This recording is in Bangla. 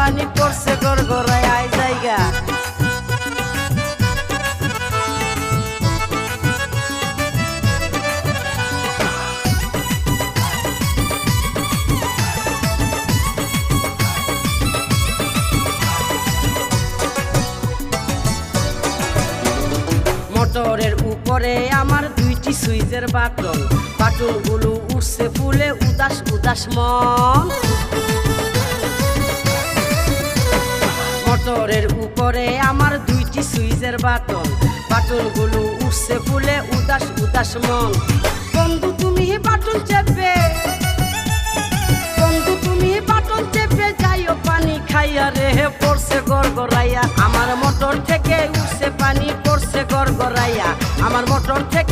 পানি পড়ছে গড়গড়ায় আয় জায়গা। মোটরের উপরে আমার দুইটি সুইচের বাটন, বাটনগুলো উঠছে ফুলে উদাস উদাস মন। মোটরের উপরে আমার দুইটি সুইচের বাটন, বাটনগুলো উঠছে ফুলে উদাস উদাস মন। বন্ধু তুমি বাটন চেপে, বন্ধু তুমি বাটন চেপে যাইও পানি খাইয়া রে পড়ছে গড়গড়াইয়া। আমার মোটর থেকে উঠছে পানি পড়ছে গড়গড়াইয়া, আমার মোটর থেকে